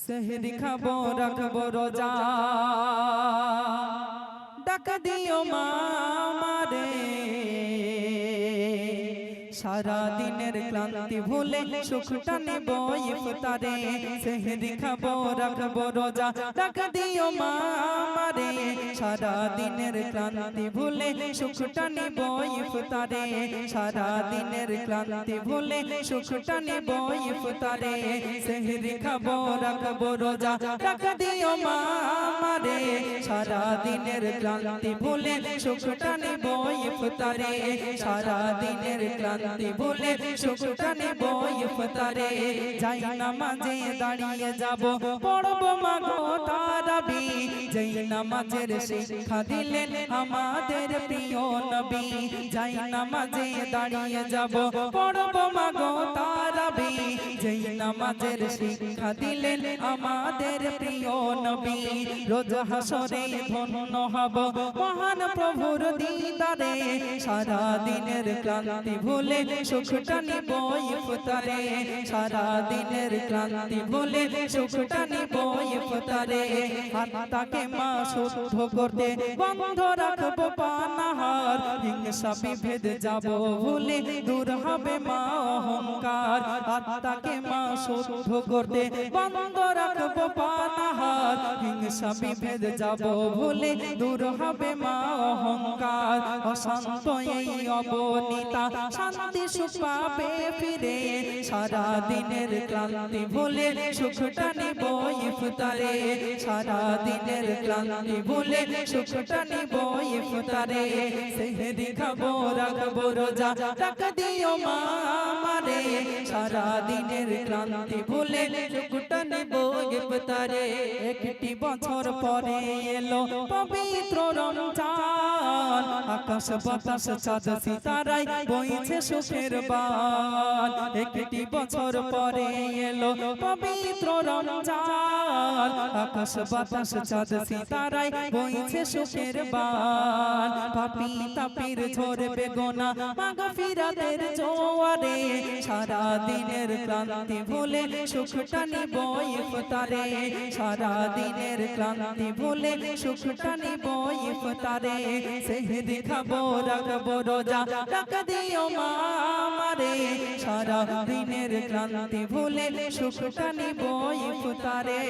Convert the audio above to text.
সেহরি খাবো রাখবো রোজা, ডাক দিও মা আমারে, সারা দিনের ক্লান্তি ভুলে সুখটা নেব ইফতারে। সেহরি খাবো রাখবো রোজা, ডাক দিও মা আমারে, সারা দিনের ক্লান্তি ভুলে সুখটা নেব ইফতারে। সারা দিনের ক্লান্তি ভুলে সুখটা নেব ইফতারে। সেহরি খাবো রাখবো রোজা, ডাক দিও মা আমারে, সারা দিনের ক্লান্তি ভুলে সুখটা নেব ইফতারে। সারা দিনের ক্লান্তি ভুলে সুখটা নেব ইফতারে। যাই নামাজে দাঁড়িয়ে যাব, পড়ব মাগো তারাবি, যেই নামাজের শিক্ষা দিলেন আমাদের প্রিয় নবী। যাই নামাজে দাঁড়িয়ে যাব, পড়ব মাগো তারাবি, যেই নামাজের শিক্ষা দিলেন আমাদের প্রিয় নবী। রোজ হাসরে ধন্য হব মহান প্রভুর দিদারে, সারা দিনের ক্লান্তি ভুলে সুখটা নিব ইফতারে। সারা দিনের ক্লান্তি ভুলে সুখটা নিব ইফতারে। হাতটাকে মা শুদ্ধ করতে বন্ধ রাখবো পানাহার, হিংসা বিভেদ যাব ভুলে দূর হবে মা অহংকার। হাতটাকে মা শুদ্ধ করতে বন্ধ রাখবো পানাহার, হিংসা বিভেদ যাব ভুলে দূর হবে মা অহংকার। অশান্ত এই অবনীতা শান্তি সুখ পাবে ফিরে, সারা দিনের ক্লান্তি ভুলে সুখটা নিব ইফতারে। সারা দিনের ক্লান্তি ভুলে সুখটা নিব ইফতারে। সেহরি খাবো রাখবো রোজা, ডাক দিও মা আমারে, সারা দিনের ক্লান্তি ভুলে সুখটা নিব ইফতারে। একটি বছর পরে এলো পবিত্র রমজান, আকাশ বাতাস চাঁদ সিতারায় বইছে সুখের বান। একটি বছর পরে এলো পবিত্র রমজান, আকাশ বাতাস চাঁদ সিতারায় বইছে সুখের বান। পাপী তাপির ঝরবে গোনা মাগফিরাতের জোয়ারে, সারা দিনের ক্লান্তি ভুলে সুখটা নিব ইফতারে। সারা দিনের ক্লান্তি ভুলে সুখটা নিব ইফতারে। সেহরি খাবো রাখবো রোজা, ডাক দিও মা আমারে, সারা দিনের ক্লান্তি ভুলে সুখটা নিব ইফতারে।